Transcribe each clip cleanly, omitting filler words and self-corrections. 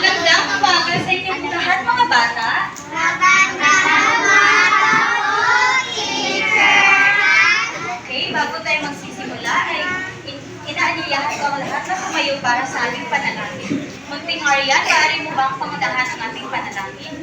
Magandang umaga sa inyong lahat mga bata. Okay, bago tayo magsisimula ay inaanyayahan ko ang lahat na sumayo para sa ating panalangin. Munting Aryan, maaari mo bang pangunahan ang ating panalangin?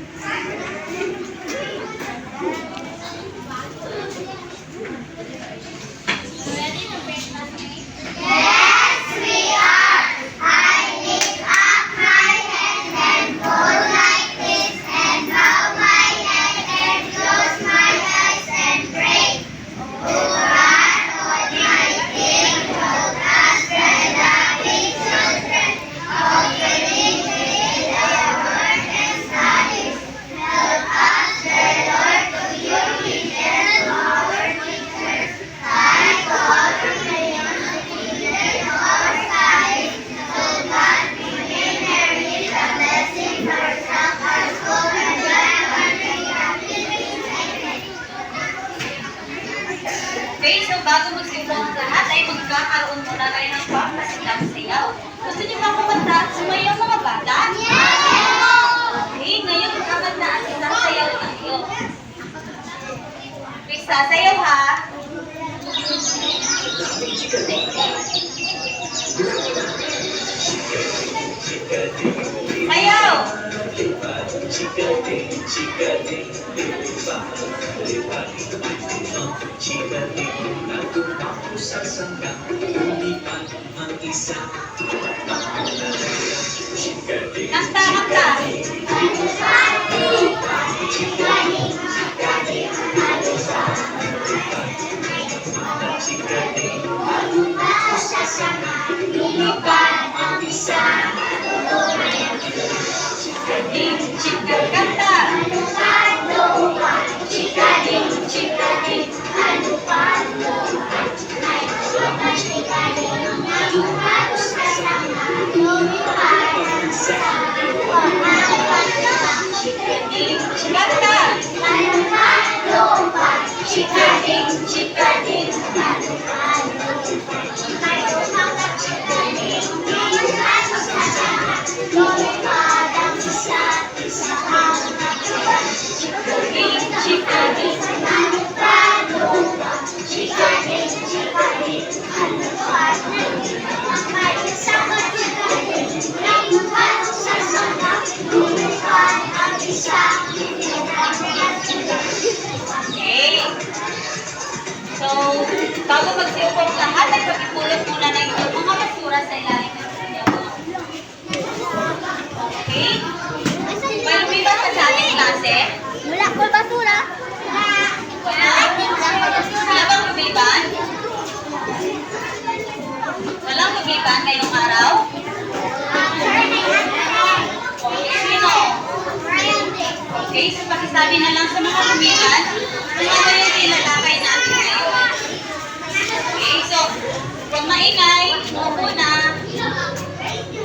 Okay, so bago magsimula ang lahat ay magkakaroon muna tayo ng pampasikang sayaw. Gusto niyo ba kumanta at sumayaw mga bata? Okay, ngayon kakandaan ang sasayaw tayo. Okay, sasayaw ha. Sayaw! Kanta, kanta! Kanta! Okay. So, bago magsiupo ang lahat, ay pag-ipulot muna na inyong mga basura sa ilalim ng inyong. Okay? May lumiban ka sa ating klase? Wala ko basura. Wala? Wala bang lumiban? Walang lumiban ngayong araw? Okay, sino? Okay, so pakisabi na lang sa mga lumiban, ano ba yung nilalakay natin ngayon? Okay, so, huwag maingay, muna.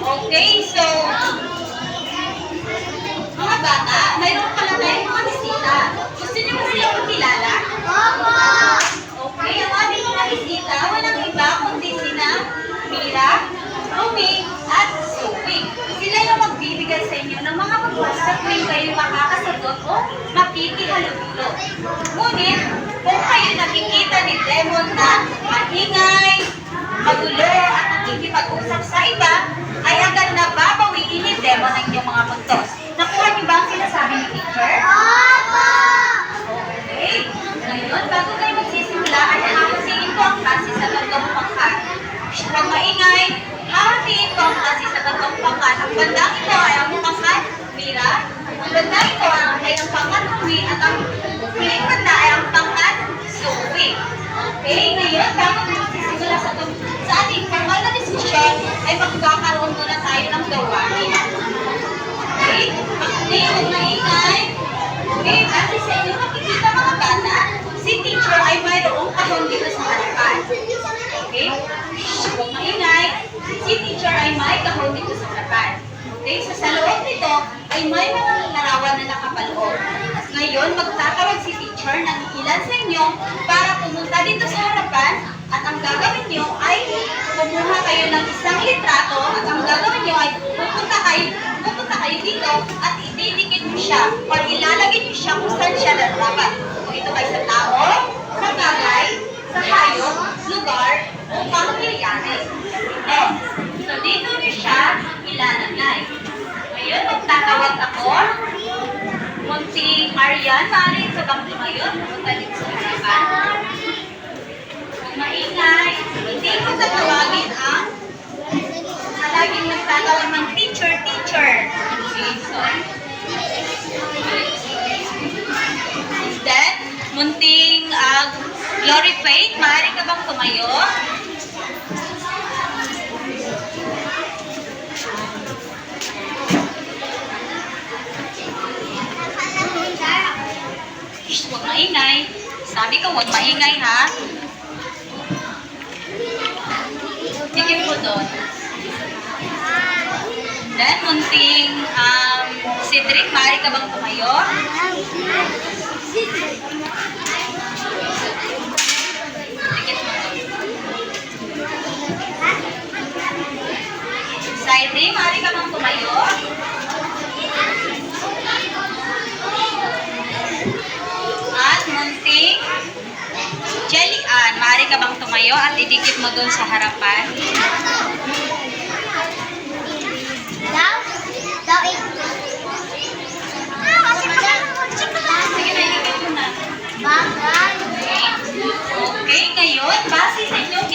Okay, so, mga bata, mayroon pala tayong mga bisita. Gusto niyo ba sila magkilala? Okay, ang ating mga bisita, walang iba kundi sina Mira, Rumi, at Zoe. Sila yung magbibigay sa inyo ng mga pagbasa kung kayo makakasagot o makikihalubilo. Ngunit, kung kayo nakikita ni Demon na maingay, magulo, at nakikipag-usap sa iba, ay agad na babawiin ni Demon ang inyong mga puntos. Nakuha niyo ba ang sinasabi ni teacher? Okay. Ngayon, bago tayo magsisimula, ay hahatiin ko ang klase sa tatlong pangkat. Huwag maingay, hahatiin ko ang klase sa tatlong pangkat. Ang bandang ito ay ang pangkat Mira, ang bandang ito ay ang pangkat Rumi, at ang huling banda ay ang pangkat Zoe. Okay, ngayon, bago magsisimula sa ating formal na diskusyon, ay magkakaroon muna tayo ng gawain. Okay, ngayon, maingay. Okay, kasi sa inyo makikita mga bata, si teacher ay mayroong kahon dito sa harapan. Okay? Huwag maingay. Si teacher ay may kahon dito sa harapan. Okay? So sa loob nito ay may mga larawan na nakapaloob. Ngayon, magtatawag si teacher ng ilan sa inyo para pumunta dito sa harapan, at ang gagawin nyo ay kumuha kayo ng isang litrato, at ang gagawin nyo ay pupunta kayo Ayan, maaari ka bang tumayo? Pumunta dito sa harapan. Kung maingay, hindi mo tatawagin ang laging nagtatawag ng teacher, teacher. Okay, so, then, munting Glory Faith, maaari ka bang tumayo? Shh, huwag maingay. Sabi ko, huwag maingay, ha? Tingin mo doon. Then, munting Cedric, maaari ka bang tumayo? Tingin mo doon. Saidi, maaari ka bang tumayo? At munting Jelly Ann, maaari ka bang tumayo at idikit mo doon sa harapan? Sige na, idikit mo na. Okay, ngayon, base sa inyong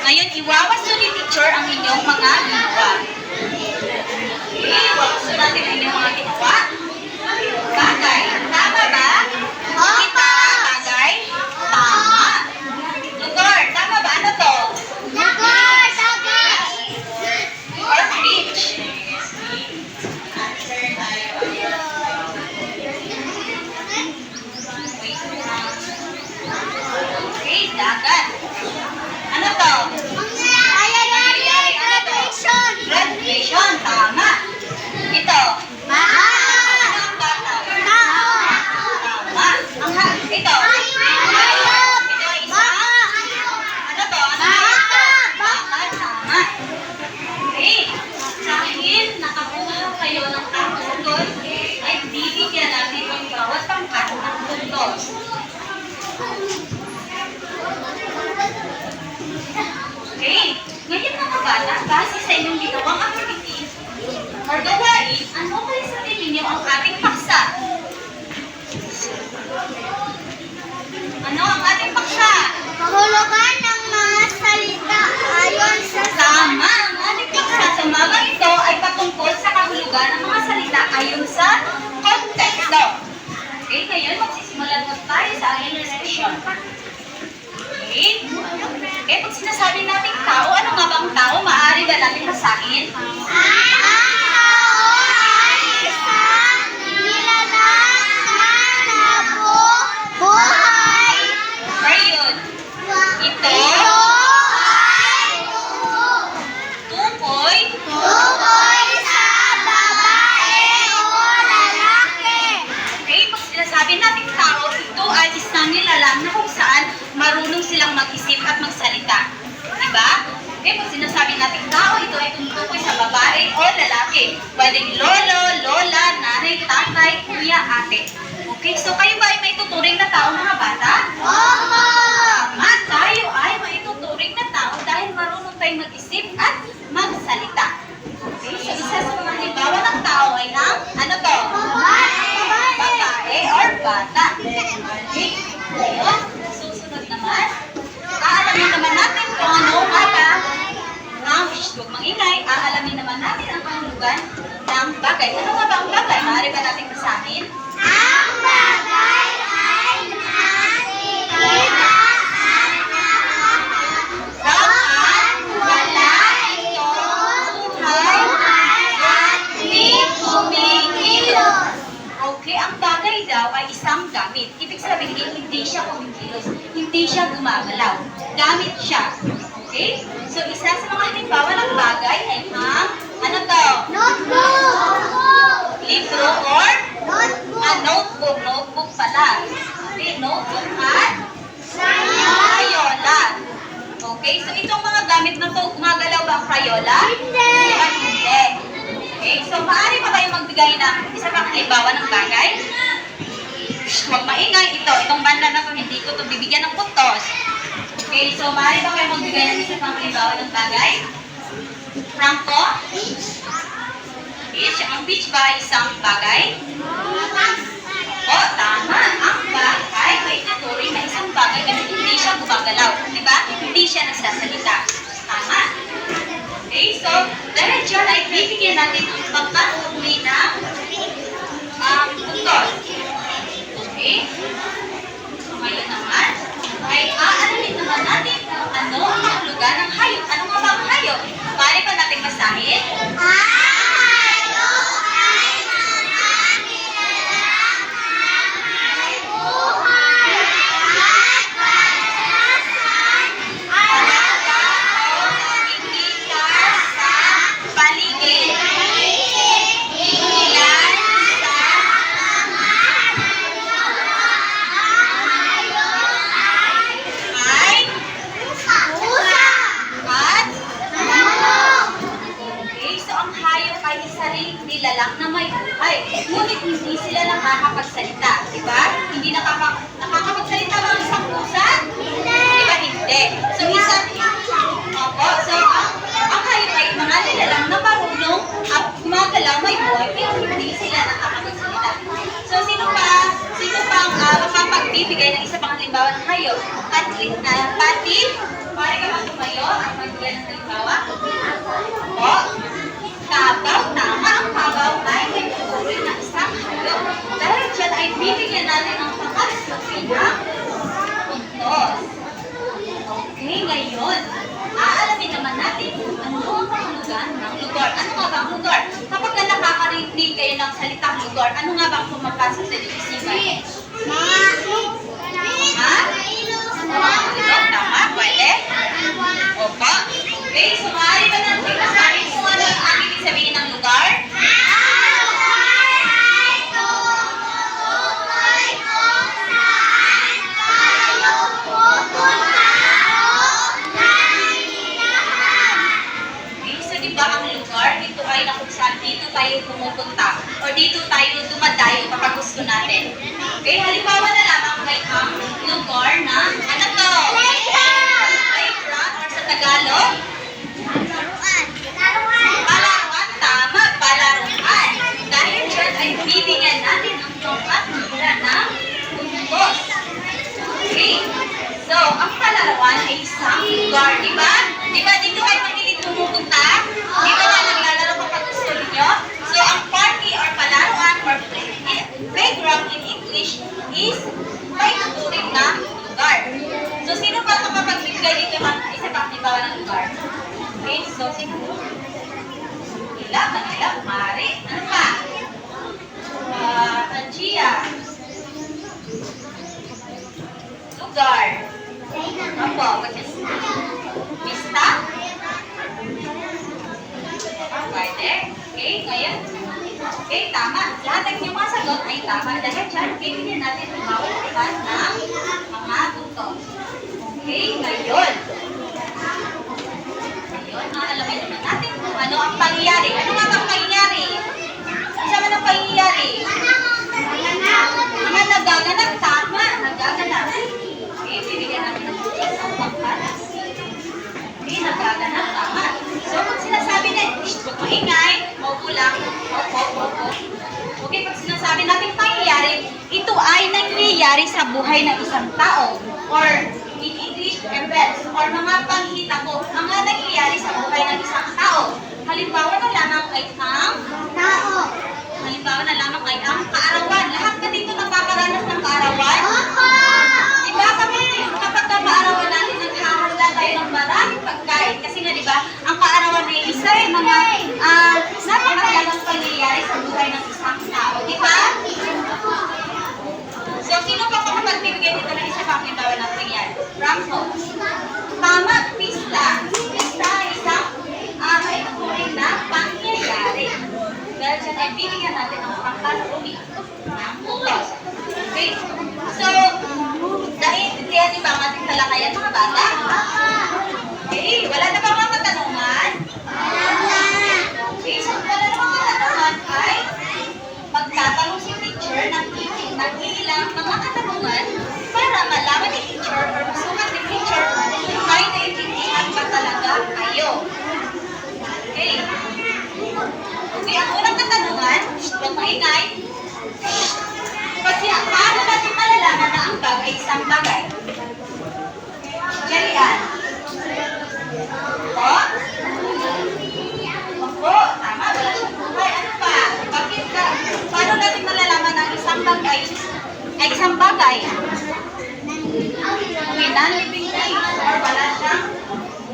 ngayon, iwawasto ni teacher ang inyong mga ginawa. Okay, iwawasto natin ang inyong mga ginawa. Bagay, tama ba? Kita, bagay? Tama. Lugar, tama ba? Ano to? Or beach? Okay, dagat. Ano to? Graduation, tama. Ito. Ano ang bata? Tama. Ito. Ito ay isa. Ano to? Tama, tama. Okay. Dahil nakakuha kayo ng puntos, ay bibigyan natin ang bawat pangkat ng puntos. Okay. Ngayon mga bata, base sa inyong ginawang activities or gawain, ano kayo sa tingin niyo ang ating paksa? Ano ang ating paksa? Kahulugan ng mga salita ayon sa Tama! Ang ating paksa sa mga ito ay patungkol sa kahulugan ng mga salita ayon sa konteksto. Okay, ngayon magsisimulan na tayo sa ating discussion. Okay? Okay, pag sinasabi natin tao, ano nga bang tao? Maaari ba natin basahin? Period. Ito, tukoy, okay, pag sinasabi natin tao, ito ay isang nilalang na kung saan marunong silang mag-isip at magsalita. Diba? Okay, pag sinasabi natin tao, ito ay tumutukoy sa babae o lalaki. Pwedeng lolo, lola, nanay, tatay, kuya, ate. Okay, so kayo ba ay may tuturing na tao mga bata? Tama, tayo ay may tuturing na tao dahil marunong tayong mag-isip at magsalita. Okay, so isa sa mga halimbawa ng tao ay ang, ano to? Babae or bata. Okay, ngayon, susunod naman, aalamin naman natin kung ano huwag mangingay, aalamin naman natin ang kahulugan ng bagay. Ano nga ba ang bagay? Maaari ba natin basahin? Ang bagay ay nakikita Dapat wala itong buhay at di kumikilos. Okay, ang bagay daw ay isang gamit. Ibig sabihin, hindi siya kumikilos. Hindi siya gumagalaw. Gamit siya. Okay? So, isa sa mga halimbawa ng bagay ay ang, ano to? Libro or? Notebook. Notebook pala. Okay, notebook at? Crayola. Okay, so itong mga gamit na to, gumagalaw ba ang crayola? Hindi. Hindi. Okay, so maaari pa kayo magbigay ng isa pang halimbawa ng bagay? Huwag maingay. Itong banda na to, hindi ko to bibigyan ng puntos. Okay, so maaari ba kayo magbigay ng isa pang halimbawa ng bagay? Franco? Beach. Ang beach ba ay isang bagay? O, tama. Ang bag ay may tuturing na isang bagay kasi hindi siya gumagalaw. Di ba? Hindi siya nagsasalita. Tama. Okay, so, dahil dyan ay bibigyan natin ang pagkakuli ng puntos. Okay? So, ngayon naman, ay aalamin naman natin kung ano ang lugar ng hayop. Ano nga ba ang hayop? Pare pa natin masahin? Nilalang na may buhay. Ngunit hindi sila nakakapagsalita. Diba? Hindi nakakapagsalita ba ang isang pusa? Diba hindi? So, ang hayop ay mga nilalang na marunong at gumagalaw may buhay pero hindi sila nakakapagsalita. So, sino pang makapagbibigay ng isa pang halimbawa ng hayop? Pati, pare ka ba tumayo at magbigay ng halimbawa? O, kabaw, tama. Ang kabaw ay may tuturing na isang hayop. Dahil dyan ay bibigyan natin ang pagkasusin ng puntos. Okay, ngayon, aalamin naman natin kung ano ang kahulugan ng lugar. Ano nga ba ang lugar? Kapag nakakarinig kayo ng salitang lugar, ano nga ba ang pumapasok sa isipan? Ha? Ilog, tama? Pwede? Opo. Okay, so maaari ba natin masabi kung ano ang ibig sabihin ng lugar? Okay, so di ba ang lugar, dito ay na kung saan dito tayo pumupunta o dito tayo dumadayo kapag gusto natin. Okay, halimbawa na lamang kay ang lugar na ano to? Playground or sa Tagalog? Palaruan, tama, palaruan. Dahil dyan ay bibigyan natin ang pangkatula ng puntos. Okay, so ang palaruan ay isang lugar, di ba? Di ba dito kayo mahilig pumupunta? Di ba na naglalaro kapag gusto ninyo? So ang party or palaruan or playground in English is may tuturing na lugar. So sino pa makapagbigay dito ng isa pang halimbawa ng lugar? Okay, so siguro Manila, Mari. Ano pa? Tangia. Lugar. Opo, Pista. Pwede. Okay, ngayon. Okay, tama. Lahat ng inyong mga sagot ay tama. Dahil dyan, bibigyan natin ang bawat isa ng mga puntos. Okay, ngayon. Alamin naman natin kung ano ang pangyayari. Ano nga bang pangyayari? Isa man ang pangyayari? Mga nagaganap, tama. Nagaganap. Okay, bibigyan natin ng isang pangkalas. Okay, nagaganap, tama. So, kung sinasabi na, huwag maingay, maupo lang, opo. Okay, pag sinasabi natin pangyayari, ito ay nangyayari sa buhay ng isang tao or in English, events or mga panghitabo, mga nangyayari sa buhay ng isang tao. Halimbawa na lamang ay ang kaarawan. Lahat ba dito nakakaranas ng kaarawan? Diba kami, kapag kaarawan natin, naghahanda tayo ng maraming pagkain. Kasi nga diba, ang kaarawan ay isa ay mga napakalagang pangyayari sa buhay ng isang tao. Diba? So, sino pa makapagbibigay dito ng isa pang halimbawa ng pangyayari? Rampo. Tama, pista. Pista ay isang may tuturing na pangyayari. Dahil dyan ay bibigyan natin ang pangkalumi ng puntos. Okay? So, naiintindihan niyo ba ang ating talakayan mga bata? Okay, wala na ba mga katanungan? Okay, so wala na mga katanungan ay magtatanong si teacher ng ilang mga katanungan para malaman ni teacher or masukat ni teacher kung may naiintindihan ba talaga kayo. Okay. Okay, ang unang katanungan, huwag maingay. sambag ay isang bagay. Jalian. Po? Opo, tama. Wala siyang buhay. Ano pa? Bakit ka? Paano natin malalaman ang isang bagay ay isang bagay? Okay, non-living thing. Or wala siyang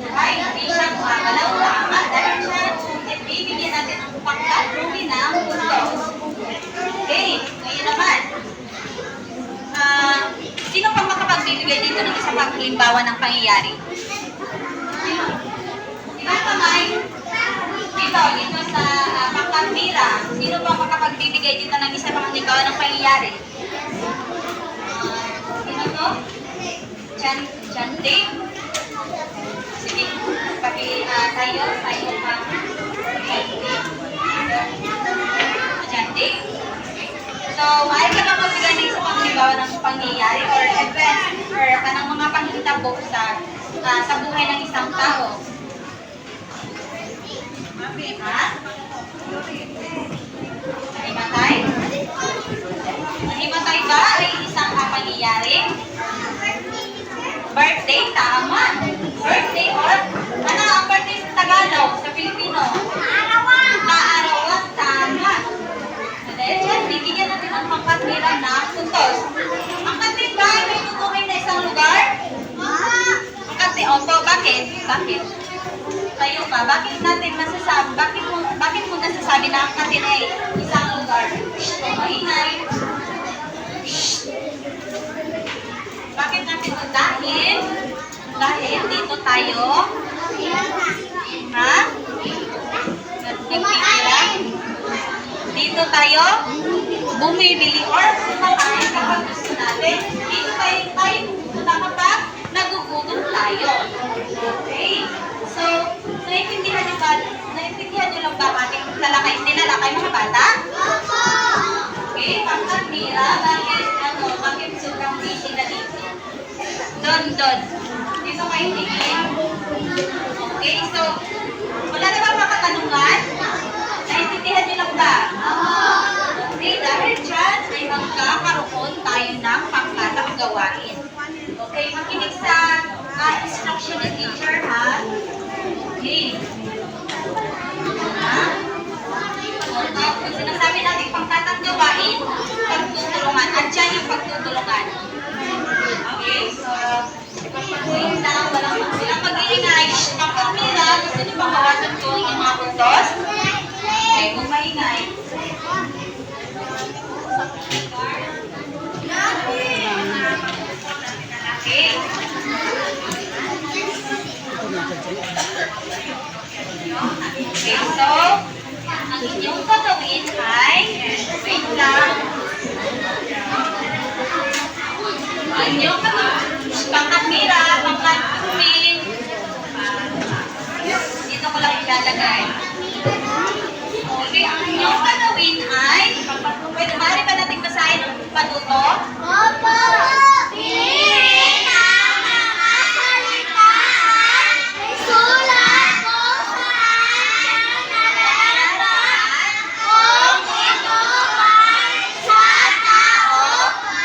buhay. Hindi siya gumagalaw. Tama. Dahil siya, ibibigyan natin ang pagkatrumi ng puntos. Okay, ngayon naman. Sino pang makapagbibigay dito ng isang halimbawa ng pangyayari? Ibang kamay. Dito sa pangkamira. Sino pang makapagbibigay dito ng isang halimbawa ng pangyayari? Sino to? Chan Dave? Sige, tayo pa. Chan Dave? So, maaari ka ba magbigay ng isang panghalimbawa ng pangyayari or event or kanang mga panghitabo sa buhay ng isang tao? Ha? Nahimatay? Nahimatay ba ay isang pangyayari? Birthday? Tama. Birthday or ano ang birthday sa Tagalog, sa Pilipino? Kaarawan. Tama. Dahil dyan, bibigyan natin ang pangkatira ng puntos. Ang katin ba ay may tutukoy na isang lugar? Ang katin, opo, bakit? Bakit? Tayo ka, bakit natin masasabi, bakit mo nasasabi na ang katin ay isang lugar? Maingay. Bakit natin ito? Dahil dito tayo, ha? Nagpipila? Dito tayo bumibili or kumakain kapag gusto natin. Dito tayo pupunta kapag nagugutom tayo. Okay? So, naintindihan nyo lang ba ating nilalakay mga bata? Okay, pangkatira, bakit sobrang busy na dito? Don. Dito kayo tingin. Okay, so, wala na ba mga katanungan? Naintindihan nyo lang ba? Okay, dahil dyan ay magkakaroon tayo ng pangkatang gawain. Okay, makinig sa instruction ng teacher, ha? Okay. Ha? Pag sinasabi natin pangkatang gawain, pagtutulungan. At dyan yung pagtutulungan. Okay, so, pagpatuloy lang, walang mag-iingay. Ang pamira, gusto nyo bang bawasan ko yung mga puntos? Okay, kung maingay. Okay. Okay, so, ang inyong gagawin ay, wait lang. Ang inyong pangkatmira, pangkatmin. Dito ko lang ilalagay. Okay, ang inyong gagawin ay, pwede maaari ba natin basahin ang patuto? Opo! Piliin ang mga salitaan. Isulat mo saan nararapat kung ito man sa tao,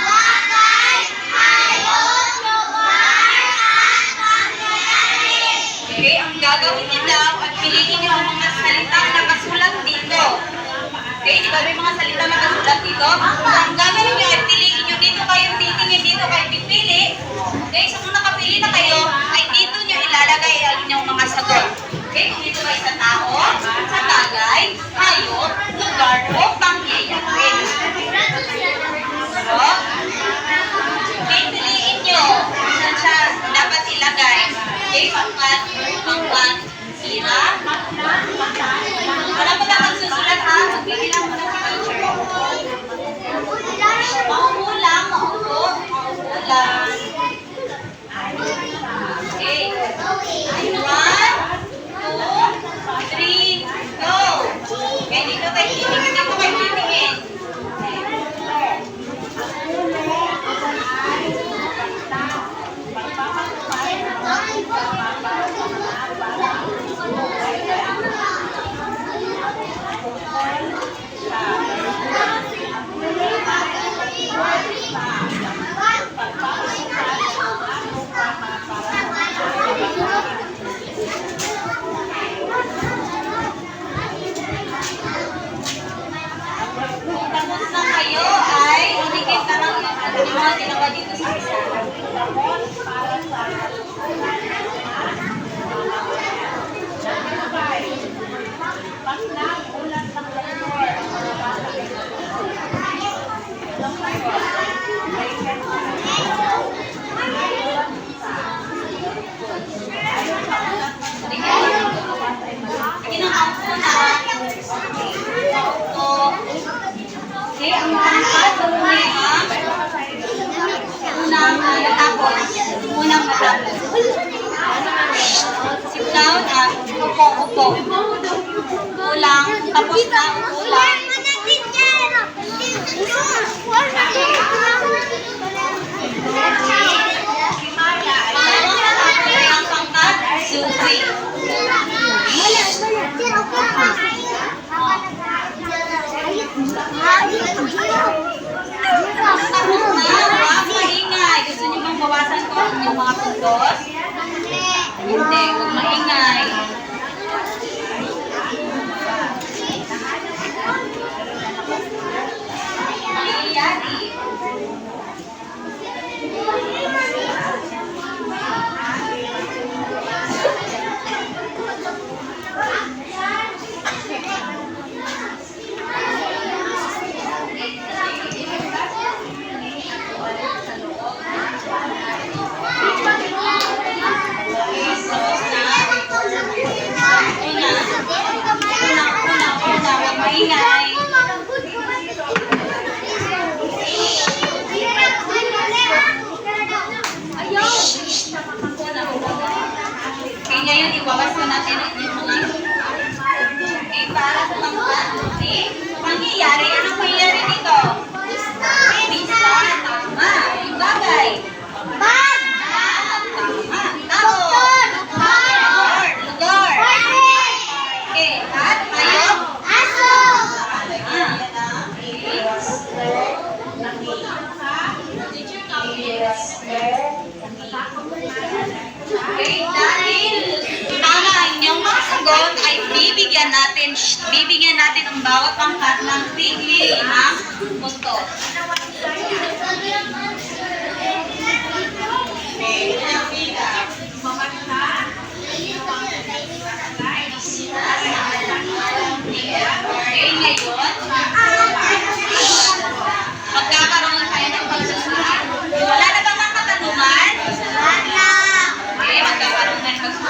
bagay, hayop, lugar, at pangyayari. Okay, ang gagawin niyo daw at piliin niyo ang mga salitang nakasulat dito. Okay, di ba may mga salita nakasulat dito? Ang gagawin niyo ay piliin niyo dito kayo titingin, dito kayo pipili. Okay, so kung nakapili na kayo, ay dito niyo ilalagay ang inyong mga sagot. Okay, kung ito ay sa tao, sa bagay, hayop, lugar, o pangyayari. So, okay, piliin niyo kung saan siya dapat ilagay. Okay, pangkat, sira. Wala pa lang magsusulat ha. Magbibilang mo na sa teacher. Maupo lang. Okay. 1, 2, 3. Sit down, upo, upo. Ulang, tapos na, ulang. Ang pangkat, suwi. Tapos na, huwag maingay. Gusto niyo bang bawasan ko ang inyong mga puntos? Hindi, huwag maingay. Nangyayari. Huwag maingay. Okay, ngayon iwawas na natin yung mga okay, para sa pangkat. Okay? Pangyayari, anong mangyayari dito? Pista, tama. Yung bagay. Tama. Tao. Lugar. Okay, at hayop. Okay, dahil tama ang inyong mga sagot ay bibigyan natin ang bawat pangkat ng tigli 5 puntos. Okay, ngayon, magkakaroon tayo ng pagsusunod. Wala na bang mga katanungan? Okay, magkakaroon tayo ng pagsusunod.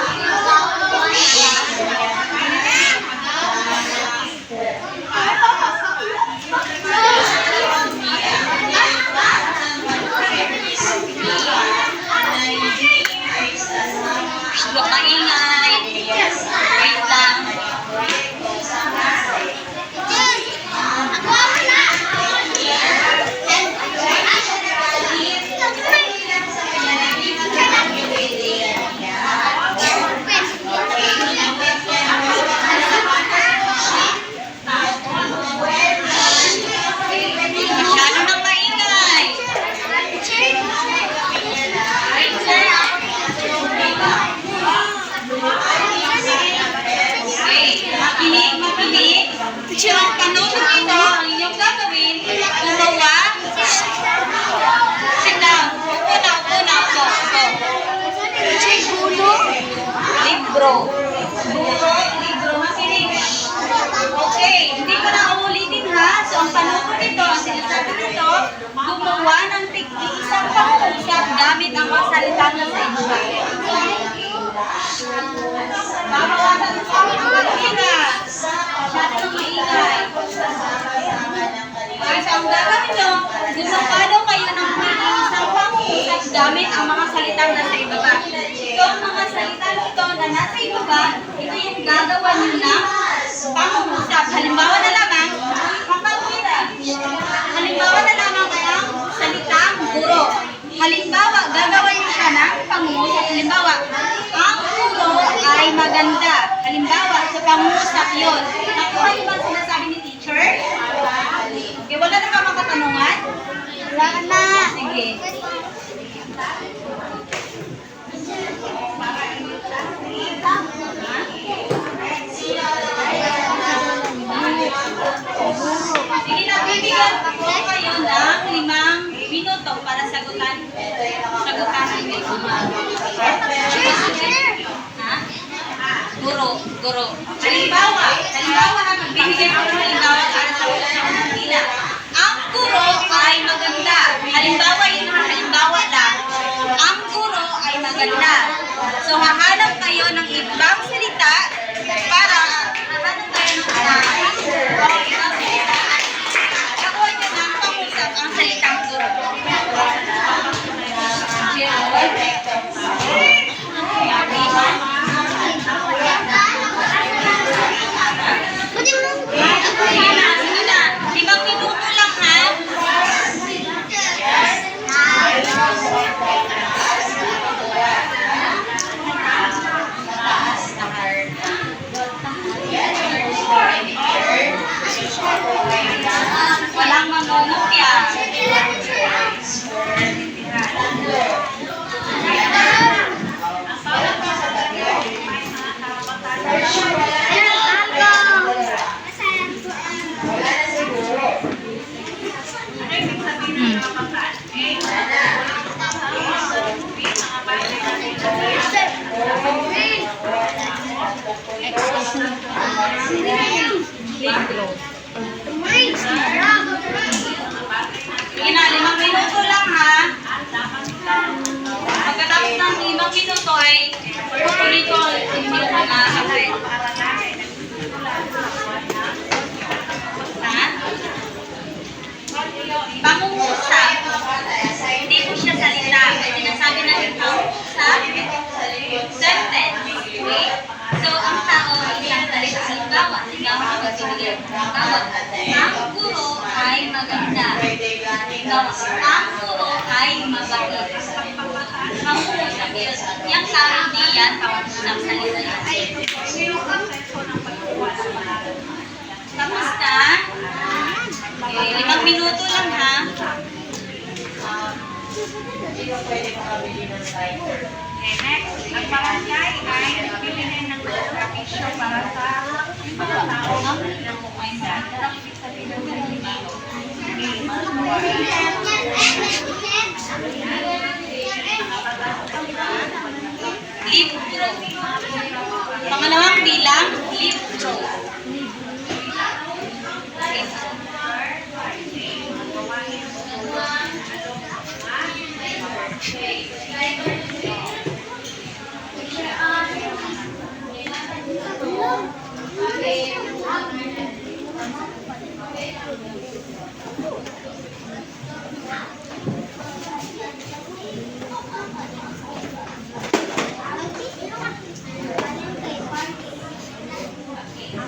Huwag maingay. Wait lang. Masyado nang maingay. Okay, makinig. So, ang panunod ito, ang inyong gagawin, gumawa. Sit down. Upo na. Libro. Makinig. Okay, hindi ko na uulitin ha. So, ang panunod nito, ang sinasabi nito, gumawa ng isang pangusap gamit ang masalitan na sa inyo. Babawasan sa mga maingay. Masyado nang maingay. Okay, so ang gagawin nyo, gumapado kayo ng isang pangusap gamit ang mga salitang nasa ibaba. So, ang mga salitang ito na nasa ibaba, ito yung gagawa nyo ng pangusap. Halimbawa na lamang, halimbawa na lamang kayang salitang guro. Halimbawa, gagawa niyo siya ng pangungusap. Halimbawa, ang guro ay maganda. Halimbawa, sa pangungusap yun. Nakuha niyo ba ang sinasabi ni teacher? Okay, wala na ba mga katanungan? Wala na. Sige. Sige na, bibigyan ako kayo ng 5 minuto para sagutan ang inyong mga. Ha? Guro. Halimbawa na magbibigyan ako ng halimbawa para sagutan ang mga pila. Ang guro ay maganda. Halimbawa, yun naman halimbawa lang. Ang guro ay maganda. So, hahanap kayo ng ibang salita para hahanap kayo ng ibang salita. Nakuha nyo ng pangusap ang salitang guro. Sige na, 5 minuto lang ha. Pagkatapos ng 5 minuto ay tutuloy ko ang inyong mga awit. Ha? Pangungusap. Hindi po siya salita. Ay sinasabi natin pangungusap. Sentence. Okay? So, ang tao ay isang salita. Halimbawa, ikaw ang magbibigay ng halimbawa. Ang guro ay maganda. Ikaw, ang guro ay mabait. Pangungusap yun. Yung tao hindi yan, pangungusap salita yan. Tapos na? Okay, 5 minuto lang ha. Okay, next. Ang barangay ay bibili ng permisyo para sa mga tao na pinamukain sa libro. Pangalawang bilang, libro.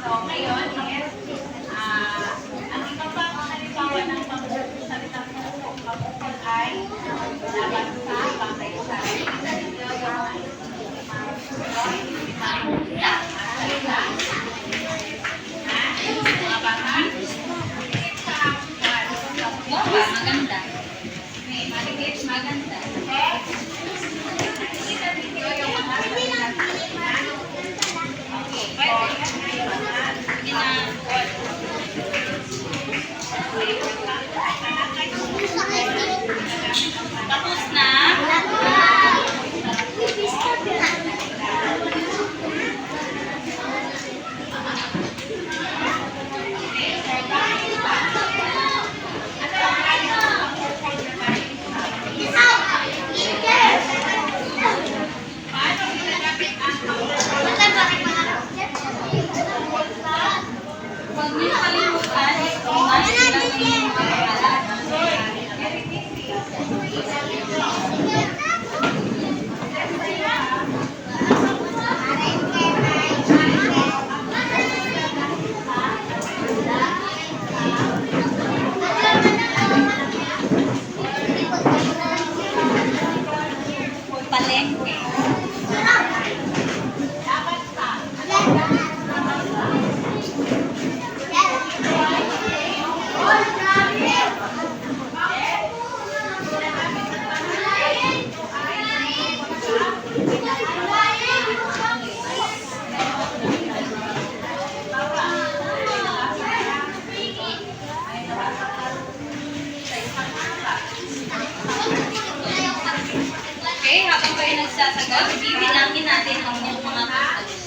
So, ngayon is, ang iba pa ang halimbawa ng pagsasalita ng pagkukul ay laban sa bangkay sa maganda. May maligit, maganda. Okay, pwede. Tapos na. Huwag niyo kalimutan, mas lang yung mga palengke. Okay, habang kayo nagsasagot, bibilangin natin ang inyong mga puntos.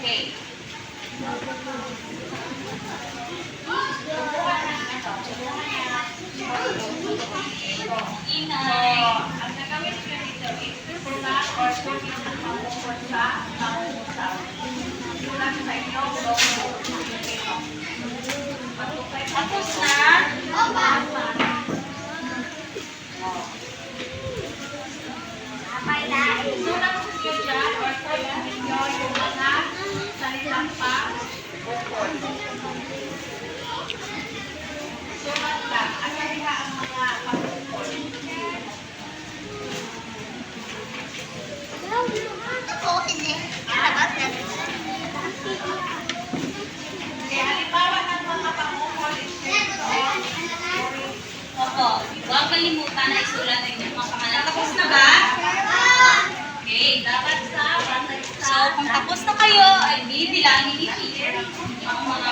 Okay. Inay. Ang gagawin nyo dito is sulat or sulit na pangungkot sa pangungusap. Sulat sa inyong dokument. Tapos na. Sulat nyo dyan or sulat ninyo yung mga salitang pangungkot. Sulat lang. Asa diha ang mga pangungkot. Halimbawa ng mga pangungkot is opo, huwag kalimutan na isulat ang inyong mga pangalan. Tapos na ba? Okay, dapat sa. So, kung tapos na kayo, ay bibilangin ni teacher ang mga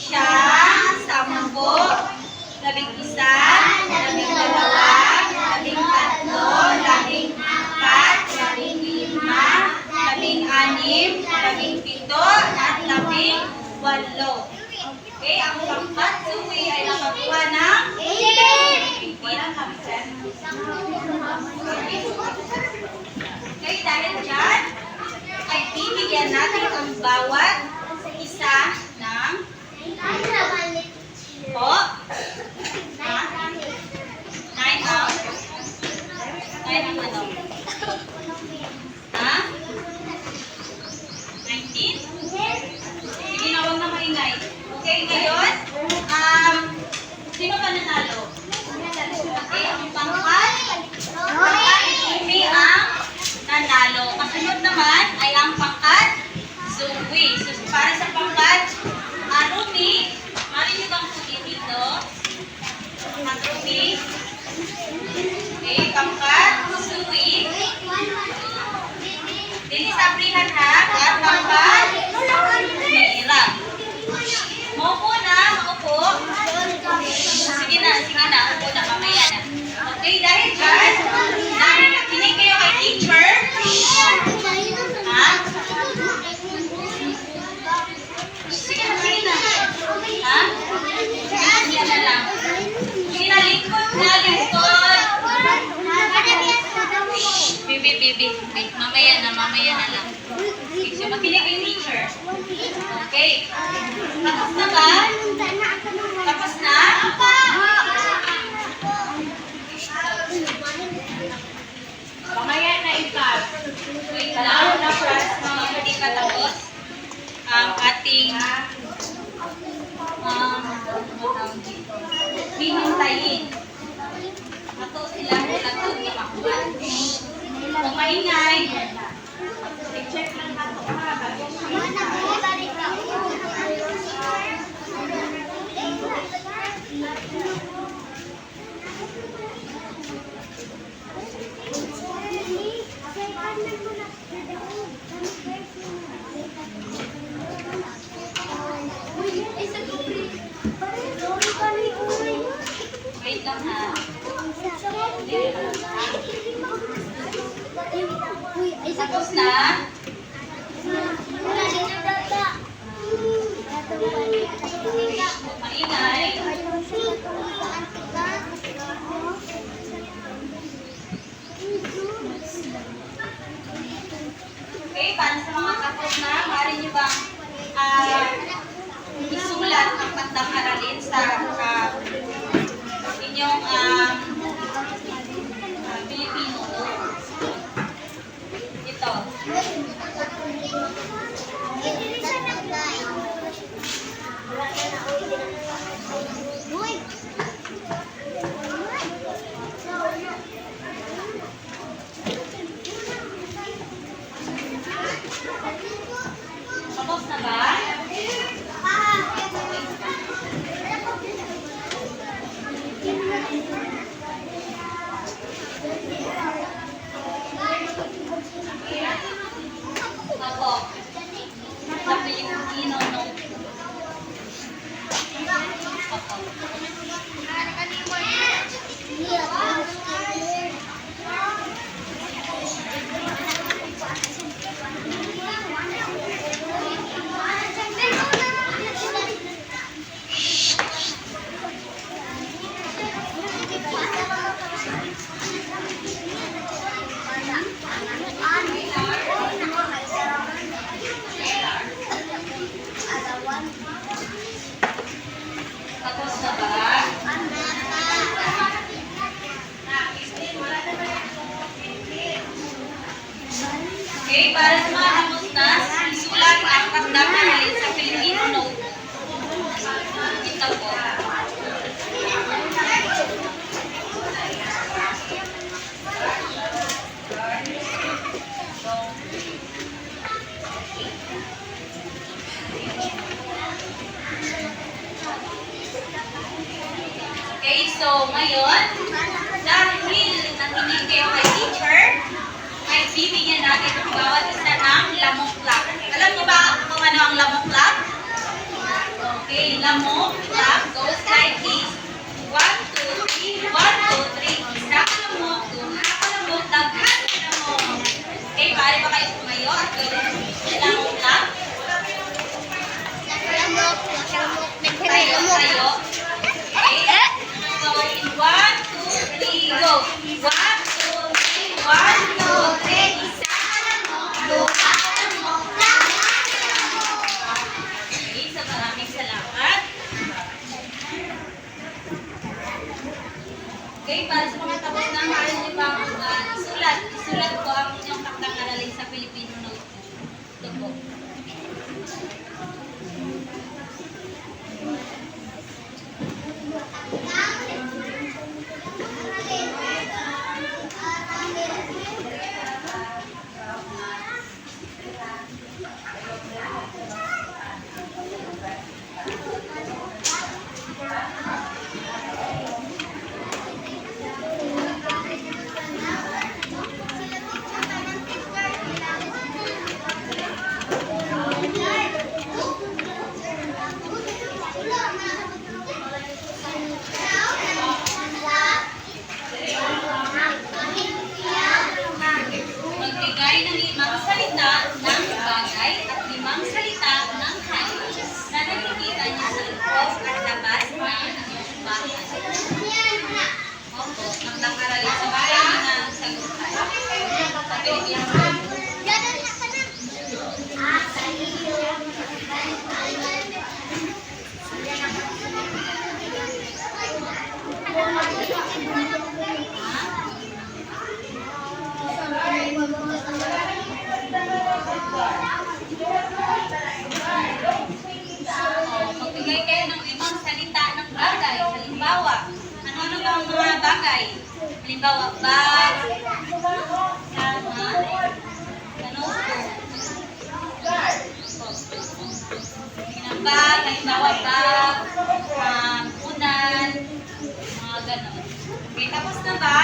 Siyam, 10, 11, 12, 13, 14, 15, 16, 17, at 18. Okay, ang pangkat suwi ay nakakuha ng 18. Okay, dahil dyan, ay bibigyan natin ang bawat isa ng po. Ha? 9 out. 9 ang ano? Ha? 19? Sige na, huwag na maingay. Okay, ngayon, sino ba nanalo? Okay, ang pangkat, Umi ang nanalo. Kasunod naman ay ang pangkat, Zoe. So, para sa pangkat, Arumi, mali niyo bang punin dito? Arumi. Okay, pangkat, Zoe. Dili sabrihan ha, at pangkat, Mira. Maupo na, maupo. Sige na, upo na, mamaya na. Okay, dahil dyan, nakikinig kayo kay teacher. Ha? Sige na. Ha? Sige na lang. Sige na, lingkod na, lingkod. Bibi. Mamaya na lang. Okay, so makinig kay teacher. Okay. Tapos na ba? Tapos na? Mamaya na ikat. Wait lang, na-press mga hindi pa tapos ang ating hihintayin. Ato sila mula ito na makuha. Kung maingay, I-check lang nato ha. wait lang ha. Tapos na? Maingay. Okay, para sa mga kapos na, maaari nyo bang isulat ang kantang aralin sa inyong Filipino. Ito. ba? Opo. Sa Pilipino, no? Opo. Tapos na ba? Okay, para sa mga tapos na, isulat ang takdang-aralin sa Filipino note. Ito po. Okay, so ngayon, dahil nakinig kayo kay teacher, ay bibigyan natin ang bawat isa ng lamok clock. Alam niyo ba kung ano ang lamok clock? Okay, lamok clock goes like this. 1, 2, 3, 1, 2, 3. Isa ka lamok, duna ka lamok, daghan ka lamok. Okay, pare ba kayo tumayo at gawin ang lamok clock? Tayo, tayo. Okay? So, in 1, 2, 3, go. 1, 2, 3, 1, 2, 3. Isa ka lamok, dua ka lamok, daghan ka lamok. Okay, so maraming salamat. Okay, para sa mga tapos na, maaari niyo bang isulat ko ang inyong takdang-aralin sa Filipino note. Ito po. Magbigay ng 5 salita ng bagay at 5 salita ng hayop na nakikita niyo sa loob at labas ng inyong bahay. Opo, takdang-aralin sa bahay na sagutan. Sa Pilipino. Magbigay kayo ng 5 salita ng bagay. Halimbawa, ano-ano ba ang mga bagay? Halimbawa, bag, sama, ano, bag, halimbawa, bag, unan, mga ganon. Okay, tapos na ba?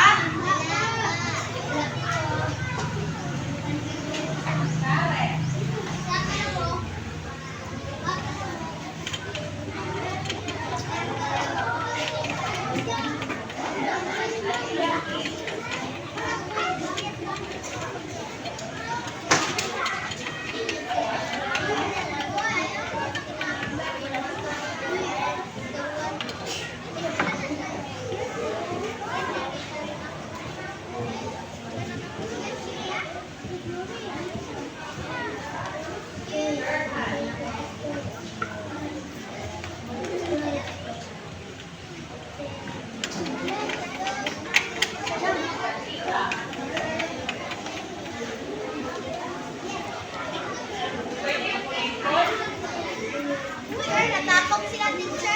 Natapok sila, teacher.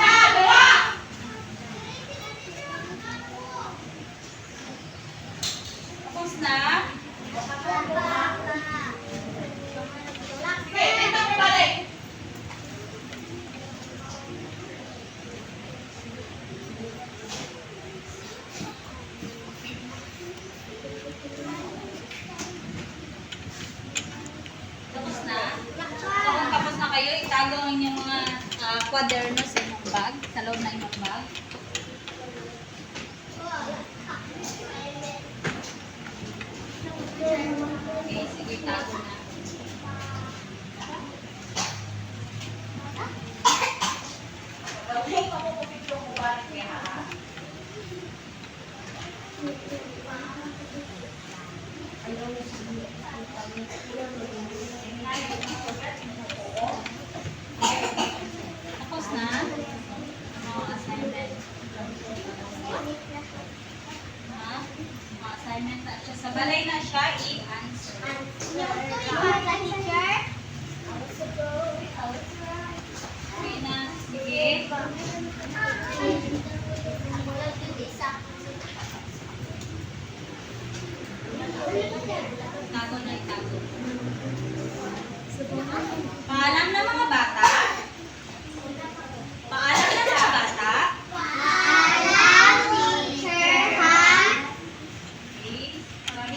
Tapos na? Okay, ito mo balik. itago ang inyong mga kwaderno sa inyong bag, sa loob na inyong bag. Okay, sige, itago na. Tapos na? Mga assignment. Ha? Mga assignment na siya. Sa balay na siya, i-answer. Okay na, sige. Tago na